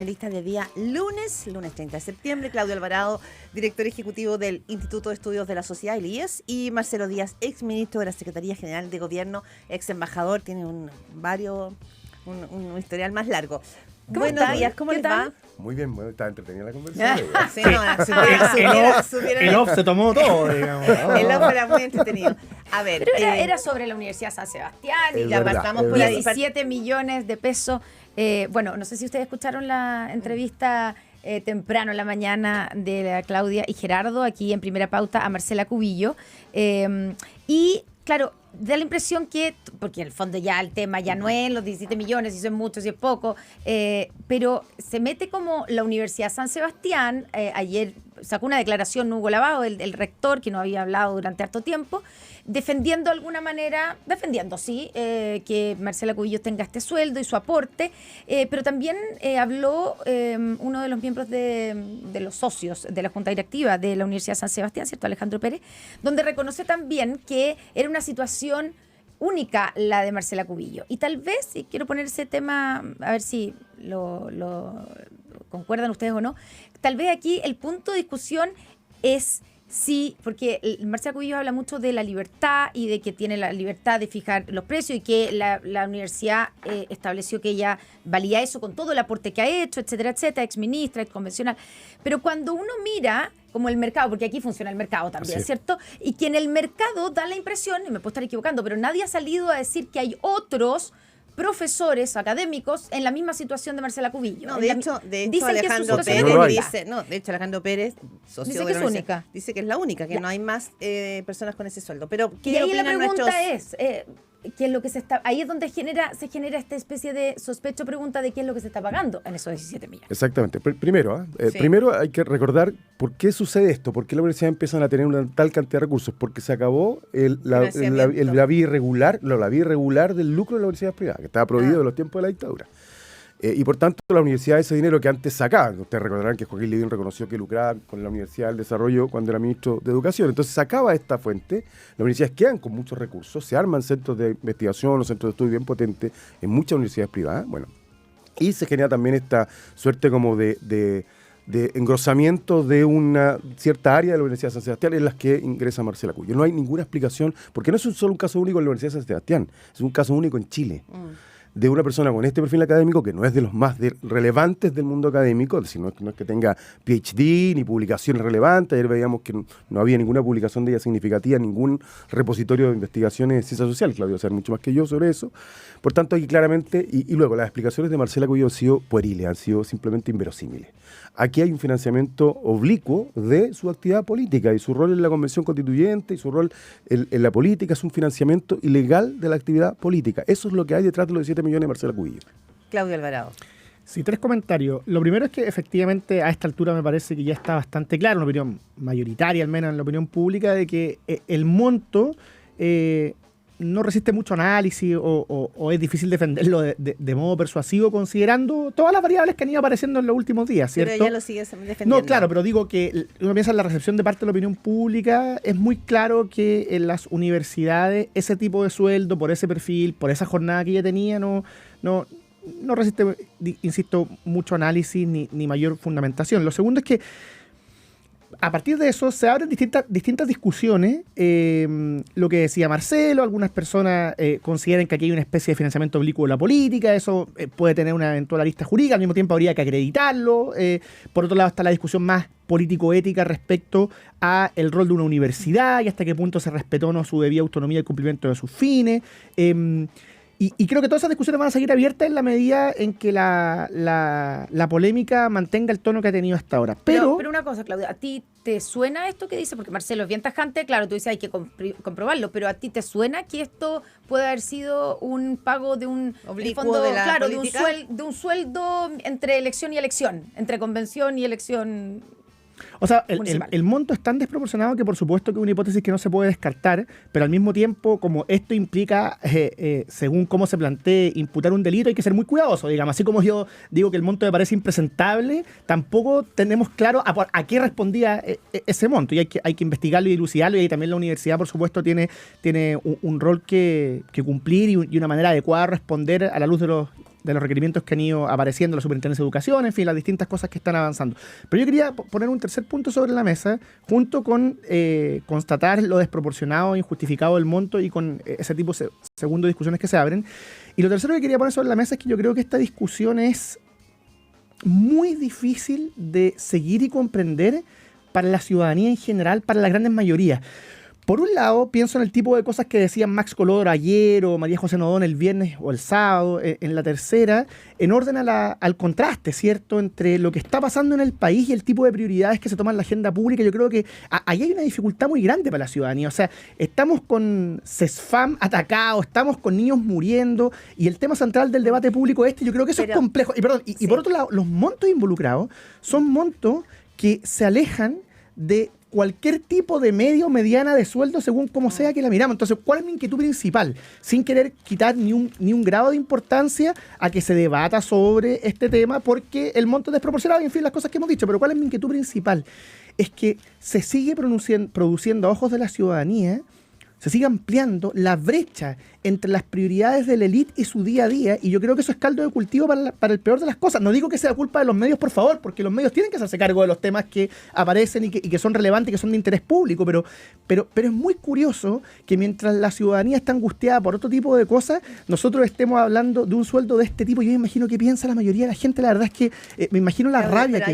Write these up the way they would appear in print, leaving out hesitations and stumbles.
Lista de día lunes 30 de septiembre, Claudio Alvarado, director ejecutivo del Instituto de Estudios de la Sociedad, el IES, y Marcelo Díaz, ex ministro de la Secretaría General de Gobierno, ex embajador, tiene un historial más largo. Buenos días, ¿cómo les va? Muy bien, bueno, está entretenida la conversación. Sí, no, el off se tomó todo, digamos. El off era muy entretenido. A ver, pero era sobre la Universidad San Sebastián y la apartamos por ahí. 17 millones de pesos. Bueno, no sé si ustedes escucharon la entrevista temprano en la mañana de la Claudia y Gerardo, aquí en Primera Pauta, a Marcela Cubillo. Y, claro, da la impresión que, porque en el fondo ya el tema ya no es los 17 millones, si son muchos, si es poco, pero se mete como la Universidad San Sebastián. Ayer sacó una declaración Hugo Lavado, el rector, que no había hablado durante harto tiempo, defendiendo de alguna manera, que Marcela Cubillos tenga este sueldo y su aporte, pero también habló uno de los miembros de los socios de la Junta Directiva de la Universidad San Sebastián, ¿cierto? Alejandro Pérez, donde reconoce también que era una situación única la de Marcela Cubillos. Y tal vez, y quiero poner ese tema, a ver si lo concuerdan ustedes o no, tal vez aquí el punto de discusión es sí, porque Marcela Cubillos habla mucho de la libertad y de que tiene la libertad de fijar los precios y que la universidad estableció que ella valía eso con todo el aporte que ha hecho, etcétera, etcétera, exministra, exconvencional. Pero cuando uno mira como el mercado, porque aquí funciona el mercado también, ¿cierto? Y que en el mercado da la impresión, y me puedo estar equivocando, pero nadie ha salido a decir que hay otros profesores académicos en la misma situación de Marcela Cubillos. No, de hecho Alejandro Pérez, socio de la universidad, dice que es la única, que no hay más personas con ese sueldo. Pero y ahí la pregunta es, ¿qué es lo que se está? Ahí es donde se genera esta especie de sospecho pregunta de qué es lo que se está pagando en esos 17 millones. Exactamente. Primero hay que recordar por qué sucede esto, por qué la universidad empiezan a tener una tal cantidad de recursos, porque se acabó la vía irregular del lucro de la universidad privada, que estaba prohibido de los tiempos de la dictadura. Y por tanto, la universidad, ese dinero que antes sacaban, ustedes recordarán que Joaquín Lavín reconoció que lucraba con la Universidad del Desarrollo cuando era ministro de Educación. Entonces sacaba esta fuente, las universidades quedan con muchos recursos, se arman centros de investigación o centros de estudio bien potentes en muchas universidades privadas, y se genera también esta suerte como de engrosamiento de una cierta área de la Universidad de San Sebastián en las que ingresa Marcela Cubillos. No hay ninguna explicación, porque no es solo un caso único en la Universidad de San Sebastián, es un caso único en Chile. De una persona con este perfil académico que no es de los más relevantes del mundo académico, es decir, no es que tenga PhD ni publicaciones relevantes. Ayer veíamos que no había ninguna publicación de ella significativa, ningún repositorio de investigaciones de ciencia social. Claudio sabe mucho más que yo sobre eso. Por tanto, aquí claramente, y luego las explicaciones de Marcela Cubillo han sido pueriles, han sido simplemente inverosímiles. Aquí hay un financiamiento oblicuo de su actividad política y su rol en la Convención Constituyente y su rol en la política es un financiamiento ilegal de la actividad política. Eso es lo que hay detrás de los 17 millones de Marcela Cubillo. Claudio Alvarado. Sí, 3 comentarios. Lo primero es que efectivamente a esta altura me parece que ya está bastante claro, una opinión mayoritaria, al menos en la opinión pública, de que el monto no resiste mucho análisis o es difícil defenderlo de modo persuasivo, considerando todas las variables que han ido apareciendo en los últimos días, ¿cierto? Pero ella lo sigue defendiendo. No, claro, pero digo que uno piensa en la recepción de parte de la opinión pública, es muy claro que en las universidades ese tipo de sueldo, por ese perfil, por esa jornada que ella tenía, no resiste, insisto, mucho análisis ni mayor fundamentación. Lo segundo es que a partir de eso se abren distintas discusiones. Lo que decía Marcelo, algunas personas consideran que aquí hay una especie de financiamiento oblicuo de la política, eso puede tener una eventual arista jurídica, al mismo tiempo habría que acreditarlo. Por otro lado está la discusión más político-ética respecto a el rol de una universidad y hasta qué punto se respetó o no su debida autonomía y cumplimiento de sus fines. Y creo que todas esas discusiones van a seguir abiertas en la medida en que la polémica mantenga el tono que ha tenido hasta ahora. Pero una cosa, Claudia, ¿a ti te suena esto que dice? Porque Marcelo es bien tajante, claro, tú dices hay que comprobarlo, pero ¿a ti te suena que esto puede haber sido un pago de un oblicuo de la política? de un sueldo entre elección y elección, entre convención y elección? O sea, el monto es tan desproporcionado que por supuesto que es una hipótesis que no se puede descartar, pero al mismo tiempo, como esto implica, según cómo se plantee, imputar un delito, hay que ser muy cuidadoso, digamos. Así como yo digo que el monto me parece impresentable, tampoco tenemos claro a qué respondía ese monto, y hay que investigarlo y dilucidarlo, y ahí también la universidad, por supuesto, tiene un rol que cumplir y una manera adecuada de responder a la luz de los los requerimientos que han ido apareciendo la Superintendencia de Educación, en fin, las distintas cosas que están avanzando. Pero yo quería poner un tercer punto sobre la mesa, junto con constatar lo desproporcionado e injustificado del monto y con ese tipo de segundo discusiones que se abren. Y lo tercero que quería poner sobre la mesa es que yo creo que esta discusión es muy difícil de seguir y comprender para la ciudadanía en general, para las grandes mayorías. Por un lado, pienso en el tipo de cosas que decían Max Colodro ayer o María José Nodón el viernes o el sábado, en la tercera, en orden al contraste, ¿cierto?, entre lo que está pasando en el país y el tipo de prioridades que se toman en la agenda pública. Yo creo que ahí hay una dificultad muy grande para la ciudadanía. O sea, estamos con CESFAM atacado, estamos con niños muriendo, y el tema central del debate público yo creo que eso es complejo. Y por otro lado, los montos involucrados son montos que se alejan de cualquier tipo de medio o mediana de sueldo según como sea que la miramos. Entonces, ¿cuál es mi inquietud principal? Sin querer quitar ni un grado de importancia a que se debata sobre este tema, porque el monto es desproporcionado y, en fin, las cosas que hemos dicho. Pero ¿cuál es mi inquietud principal? Es que se sigue produciendo a ojos de la ciudadanía, se sigue ampliando la brecha entre las prioridades de la élite y su día a día, y yo creo que eso es caldo de cultivo para el peor de las cosas. No digo que sea culpa de los medios, por favor, porque los medios tienen que hacerse cargo de los temas que aparecen y que son relevantes y que son de interés público, pero es muy curioso que mientras la ciudadanía está angustiada por otro tipo de cosas, nosotros estemos hablando de un sueldo de este tipo. Yo me imagino que piensa la mayoría de la gente. La verdad es que me imagino la rabia pero que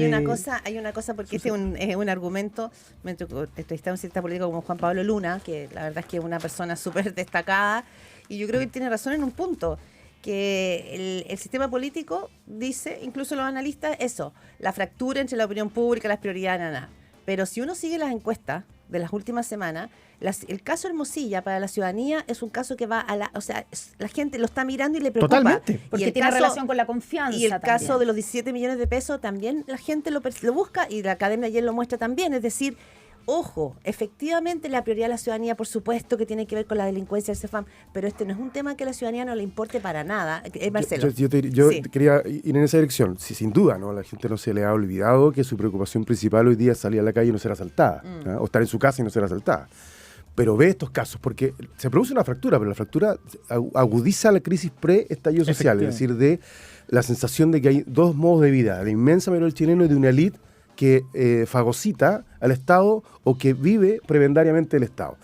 hay una cosa porque este es un argumento. Me entrevisté a un cierto político como Juan Pablo Luna, que la verdad es que es una persona súper destacada, y yo creo que tiene razón en un punto, que el sistema político dice, incluso los analistas, eso, la fractura entre la opinión pública, las prioridades, pero si uno sigue las encuestas de las últimas semanas, el caso Hermosilla para la ciudadanía es un caso que va o sea, la gente lo está mirando y le preocupa. Totalmente. Porque tiene relación con la confianza. Y el también. caso de los 17 millones de pesos también la gente lo busca, y la academia ayer lo muestra también, es decir, ojo, efectivamente la prioridad de la ciudadanía, por supuesto que tiene que ver con la delincuencia del CEFAM, pero este no es un tema que a la ciudadanía no le importe para nada. Marcelo. Yo quería ir en esa dirección. Sí, sin duda, ¿no? A la gente no se le ha olvidado que su preocupación principal hoy día es salir a la calle y no ser asaltada, o estar en su casa y no ser asaltada. Pero ve estos casos, porque se produce una fractura, pero la fractura agudiza la crisis pre-estallido social, es decir, de la sensación de que hay dos modos de vida, la inmensa mayoría del chileno y de una élite que fagocita al Estado o que vive prebendariamente el Estado.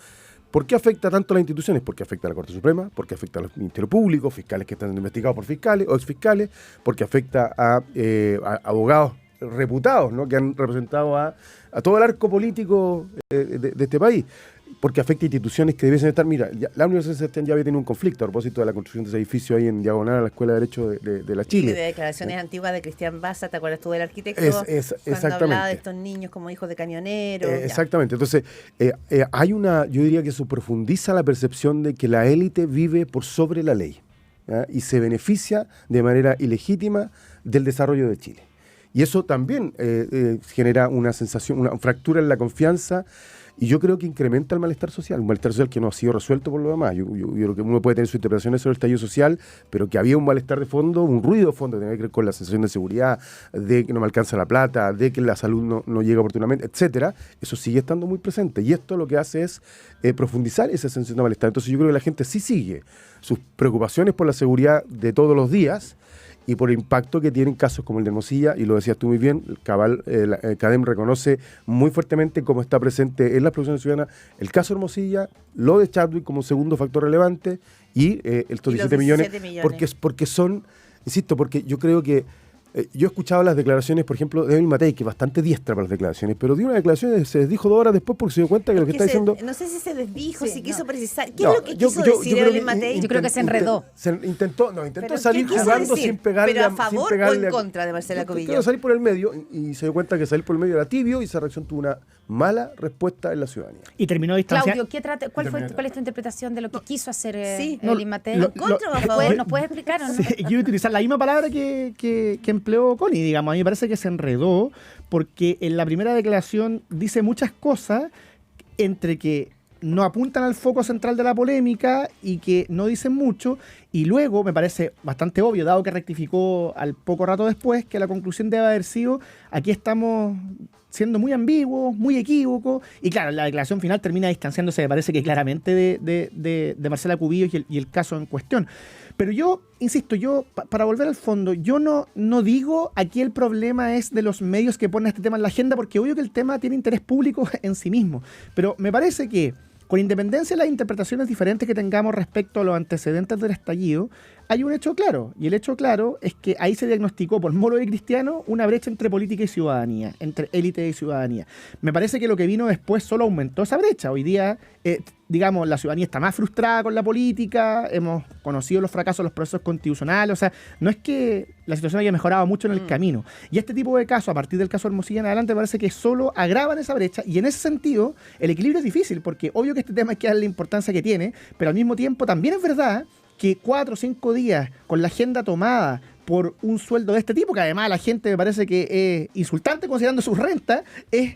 ¿Por qué afecta tanto a las instituciones? Porque afecta a la Corte Suprema, porque afecta a los ministerios públicos, fiscales que están siendo investigados por fiscales o exfiscales, porque afecta a abogados reputados, ¿no?, que han representado a todo el arco político de este país, porque afecta a instituciones que debiesen estar. Mira, la Universidad de Sebastián ya había tenido un conflicto a propósito de la construcción de ese edificio ahí en diagonal a la Escuela de Derecho de la Chile. Y de declaraciones antiguas de Cristian Baza, ¿te acuerdas tú del arquitecto? Exactamente. Cuando hablaba de estos niños como hijos de camioneros. Exactamente. Entonces, yo diría que eso profundiza la percepción de que la élite vive por sobre la ley, ¿ya?, y se beneficia de manera ilegítima del desarrollo de Chile. Y eso también genera una sensación, una fractura en la confianza, y yo creo que incrementa el malestar social, un malestar social que no ha sido resuelto por lo demás. Yo creo que uno puede tener sus interpretaciones sobre el estallido social, pero que había un malestar de fondo, un ruido de fondo que tenía que ver con la sensación de seguridad, de que no me alcanza la plata, de que la salud no llega oportunamente, etcétera. Eso sigue estando muy presente, y esto lo que hace es profundizar esa sensación de malestar. Entonces yo creo que la gente sí sigue sus preocupaciones por la seguridad de todos los días, y por el impacto que tienen casos como el de Hermosilla, y lo decías tú muy bien, el CADEM reconoce muy fuertemente cómo está presente en las producciones ciudadanas el caso Hermosilla, lo de Chadwick como segundo factor relevante, y estos 17 millones. Porque son, insisto, porque yo creo que yo he escuchado las declaraciones, por ejemplo, de Emil Matei, que es bastante diestra para las declaraciones, pero dio una declaración y se desdijo 2 horas después porque se dio cuenta que lo que está diciendo... No sé si se desdijo, si quiso precisar. ¿Qué es lo que quiso decir Emil Matei? Yo creo que se enredó. Intentó salir jugando sin pegarle... ¿Pero a favor o en contra de Marcela Cubillo? Quiero salir por el medio, y se dio cuenta que salir por el medio era tibio, y esa reacción tuvo una mala respuesta en la ciudadanía. Y terminó distanciando. Claudio, ¿cuál es tu interpretación de lo que quiso hacer Emil Matei? ¿En contra o a favor? ¿Nos puedes explicar o no? Sí, yo voy a utilizar la misma palabra que empleó Connie, digamos. A mí me parece que se enredó, porque en la primera declaración dice muchas cosas entre que no apuntan al foco central de la polémica y que no dicen mucho, Y luego me parece bastante obvio, dado que rectificó al poco rato después, que la conclusión debe haber sido, aquí estamos siendo muy ambiguos, muy equívocos, y claro, la declaración final termina distanciándose, me parece que claramente de Marcela Cubillos y el caso en cuestión. Pero yo, insisto, para volver al fondo, yo no digo aquí el problema es de los medios que ponen este tema en la agenda, porque obvio que el tema tiene interés público en sí mismo, pero me parece que con independencia de las interpretaciones diferentes que tengamos respecto a los antecedentes del estallido, hay un hecho claro, y el hecho claro es que ahí se diagnosticó por Moro y Cristiano una brecha entre política y ciudadanía, entre élite y ciudadanía. Me parece que lo que vino después solo aumentó esa brecha. Hoy día, digamos, la ciudadanía está más frustrada con la política, hemos conocido los fracasos de los procesos constitucionales, o sea, no es que la situación haya mejorado mucho en el camino. Y este tipo de casos, a partir del caso Hermosilla en adelante, me parece que solo agravan esa brecha, y en ese sentido, el equilibrio es difícil, porque obvio que este tema hay que darle la importancia que tiene, pero al mismo tiempo también es verdad que 4 o 5 días con la agenda tomada por un sueldo de este tipo, que además a la gente me parece que es insultante considerando sus rentas, es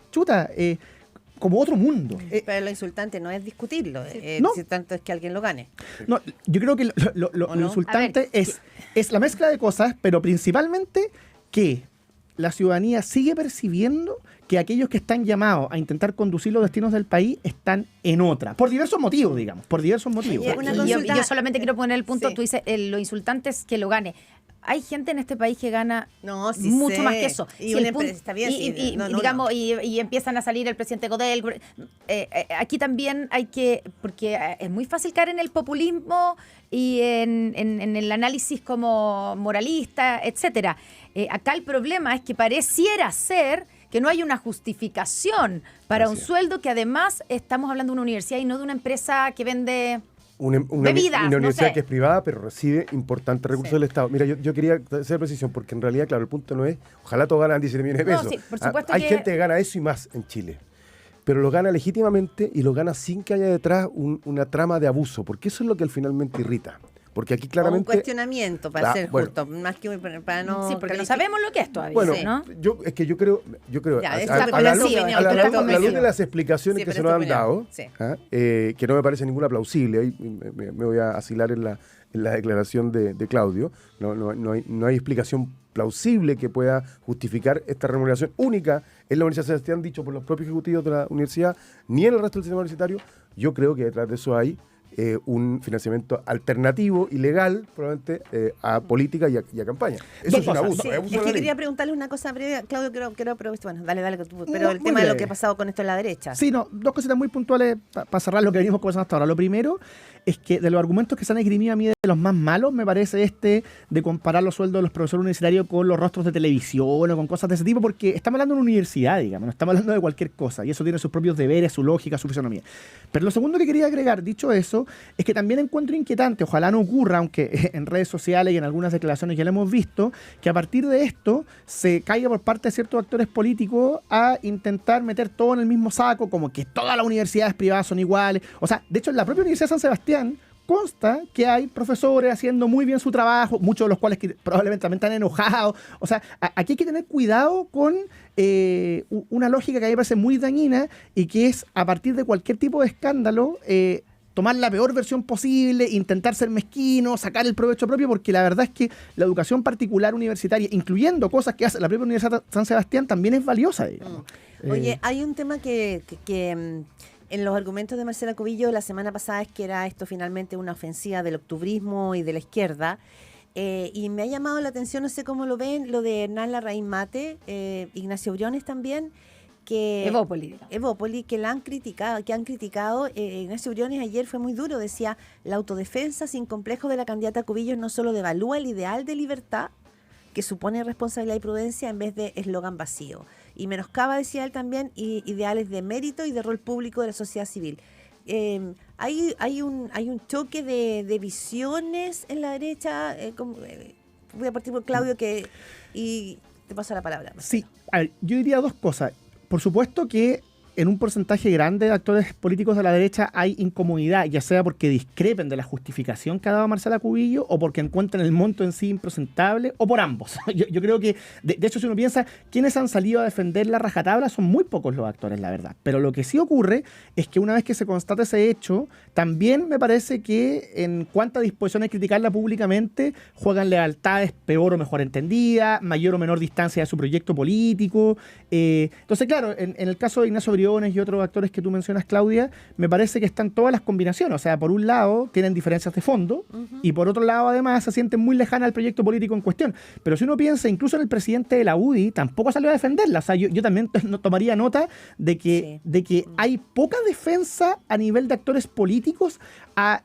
como otro mundo. Pero lo insultante no es discutirlo, no. si tanto es que alguien lo gane. No, yo creo que lo insultante es la mezcla de cosas, pero principalmente que la ciudadanía sigue percibiendo que aquellos que están llamados a intentar conducir los destinos del país están en otra. Por diversos motivos, digamos. Por diversos motivos. Yo solamente quiero poner el punto, sí. Tú dices, lo insultante es que lo gane. Hay gente en este país que gana mucho más que eso. Y empiezan a salir el presidente Godel. Aquí también hay que, porque es muy fácil caer en el populismo y en el análisis como moralista, etcétera. Acá el problema es que pareciera ser que no hay una justificación para un sueldo, que además estamos hablando de una universidad y no de una empresa que vende bebidas. Una universidad que es privada, pero recibe importantes recursos del Estado. Mira, yo quería hacer precisión, porque en realidad, claro, el punto no es, ojalá todos ganan 17 millones de pesos. No, sí, por supuesto hay gente que gana eso y más en Chile. Pero lo gana legítimamente y lo gana sin que haya detrás una trama de abuso, porque eso es lo que finalmente irrita. Porque aquí claramente... O un cuestionamiento, para ser justo, más que para no... Sí, porque no sabemos lo que es todavía. Bueno, ¿no? yo creo ya, a la luz de las explicaciones que se nos han dado, que no me parece ninguna plausible, ahí me voy a asilar en la declaración de Claudio, no hay explicación plausible que pueda justificar esta remuneración única en la Universidad de Sebastián, dicho por los propios ejecutivos de la universidad, ni en el resto del sistema universitario. Yo creo que detrás de eso hay un financiamiento alternativo y legal, probablemente, a política y a campaña. Eso es un abuso. Sí, abuso es que quería preguntarle una cosa breve, Claudio, pero bueno, dale, pero el tema de lo que ha pasado con esto en la derecha. Sí, dos cositas muy puntuales para cerrar lo que venimos conversando hasta ahora. Lo primero es que de los argumentos que se han esgrimido a mí de los más malos, me parece de comparar los sueldos de los profesores universitarios con los rostros de televisión o con cosas de ese tipo, porque estamos hablando de una universidad, digamos, no estamos hablando de cualquier cosa, y eso tiene sus propios deberes, su lógica, su fisonomía. Pero lo segundo que quería agregar, dicho eso, es que también encuentro inquietante, ojalá no ocurra, aunque en redes sociales y en algunas declaraciones ya lo hemos visto, que a partir de esto se caiga por parte de ciertos actores políticos a intentar meter todo en el mismo saco, como que todas las universidades privadas son iguales. O sea, de hecho, en la propia Universidad de San Sebastián consta que hay profesores haciendo muy bien su trabajo, muchos de los cuales que probablemente también están enojados. O sea, aquí hay que tener cuidado con una lógica que a mí me parece muy dañina, y que es, a partir de cualquier tipo de escándalo, tomar la peor versión posible, intentar ser mezquino, sacar el provecho propio, porque la verdad es que la educación particular universitaria, incluyendo cosas que hace la propia Universidad de San Sebastián, también es valiosa, digamos. Oye, hay un tema que en los argumentos de Marcela Cubillos la semana pasada, es que era esto finalmente una ofensiva del octubrismo y de la izquierda, y me ha llamado la atención, no sé cómo lo ven, lo de Hernán Larraín Mate, Ignacio Briones también, que Evópoli, que han criticado. Ignacio Briones ayer fue muy duro, decía: la autodefensa sin complejo de la candidata Cubillos no solo devalúa el ideal de libertad que supone responsabilidad y prudencia en vez de eslogan vacío, y menoscaba, decía él también, ideales de mérito y de rol público de la sociedad civil. Hay un choque de visiones en la derecha. Voy a partir por Claudio, y te paso la palabra. Sí, a ver, yo diría dos cosas. Por supuesto que en un porcentaje grande de actores políticos de la derecha hay incomodidad, ya sea porque discrepen de la justificación que ha dado Marcela Cubillo o porque encuentran el monto en sí impresentable o por ambos. Yo creo que, de hecho, si uno piensa, quienes han salido a defender la rajatabla son muy pocos los actores, la verdad. Pero lo que sí ocurre es que una vez que se constata ese hecho, también me parece que en cuanto a disposición a criticarla públicamente, juegan lealtades peor o mejor entendidas, mayor o menor distancia de su proyecto político. Entonces, claro, en el caso de Ignacio Briones y otros actores que tú mencionas, Claudia, me parece que están todas las combinaciones. O sea, por un lado, tienen diferencias de fondo y por otro lado, además, se sienten muy lejanas al proyecto político en cuestión. Pero si uno piensa, incluso en el presidente de la UDI, tampoco salió a defenderla. O sea, yo también tomaría nota de que hay poca defensa a nivel de actores políticos a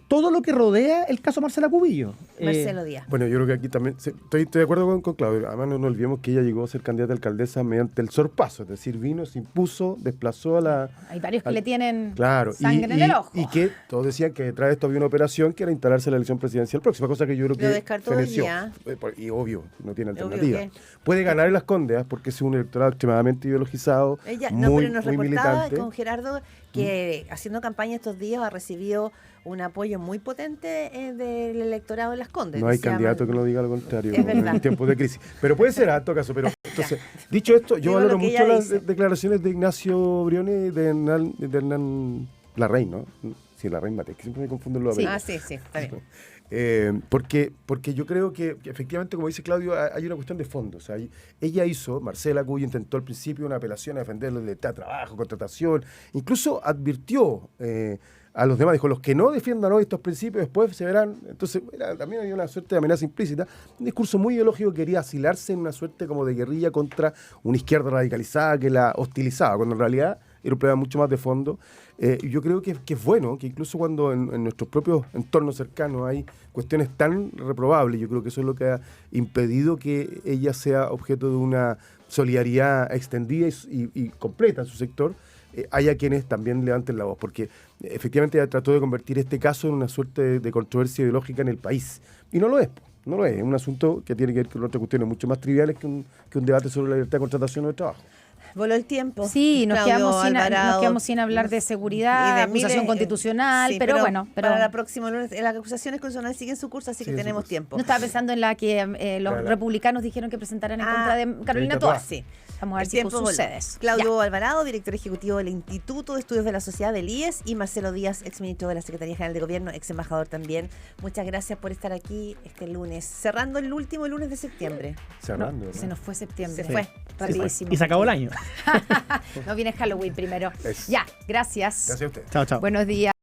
todo lo que rodea el caso Marcela Cubillo. Marcelo Díaz. Bueno, yo creo que aquí también estoy de acuerdo con Claudio. Además, no nos olvidemos que ella llegó a ser candidata a alcaldesa mediante el sorpaso, es decir, vino, se impuso, desplazó a la... Hay varios que le tienen sangre en el ojo. Y que todos decían que detrás de esto había una operación que era instalarse en la elección presidencial próxima, cosa que yo creo que lo descartó feneció. ya. Y obvio, no tiene alternativa. Puede ganar en Las Condes porque es un electorado extremadamente ideologizado, Ella, muy, pero nos muy reportaba militante. con Gerardo que haciendo campaña estos días ha recibido un apoyo muy potente del electorado de Las Condes. No hay candidato que no diga lo contrario en tiempos de crisis. Pero puede ser, en todo caso. Pero entonces, dicho esto, yo valoro mucho las declaraciones de Ignacio Briones y de Hernán Larraín, ¿no? Sí, Larraín Mate, que siempre me confundo los apellidos. Sí, está bien. Porque yo creo que efectivamente, como dice Claudio, hay una cuestión de fondo. O sea, ella Marcela Cubillo intentó al principio una apelación a defender la libertad de trabajo, contratación, incluso advirtió a los demás, dijo, los que no defiendan hoy estos principios después se verán. Entonces también había una suerte de amenaza implícita, un discurso muy ideológico que quería asilarse en una suerte como de guerrilla contra una izquierda radicalizada que la hostilizaba, cuando en realidad era un problema mucho más de fondo. Yo creo que es bueno que incluso cuando en nuestros propios entornos cercanos hay cuestiones tan reprobables, yo creo que eso es lo que ha impedido que ella sea objeto de una solidaridad extendida y completa en su sector, haya quienes también levanten la voz, porque efectivamente ella trató de convertir este caso en una suerte de controversia ideológica en el país, y no lo es. No lo es un asunto que tiene que ver con otras cuestiones mucho más triviales que un debate sobre la libertad de contratación o de trabajo. Voló el tiempo. Sí, nos quedamos sin hablar de seguridad, de acusación constitucional, pero bueno. Para la próxima lunes, las acusaciones constitucionales siguen su curso, así que tenemos tiempo. No estaba pensando en la que los republicanos dijeron que presentaran en contra de Carolina Toa. Sí. Vamos a ver si sucede eso. Claudio Alvarado, director ejecutivo del Instituto de Estudios de la Sociedad del IES, y Marcelo Díaz, exministro de la Secretaría General de Gobierno, ex embajador también. Muchas gracias por estar aquí este lunes, cerrando el último lunes de septiembre. Cerrando, se nos fue septiembre. Se fue rapidísimo. Y se acabó el año. No viene Halloween primero. Ya, gracias. Gracias a usted. Chao, chao. Buenos días.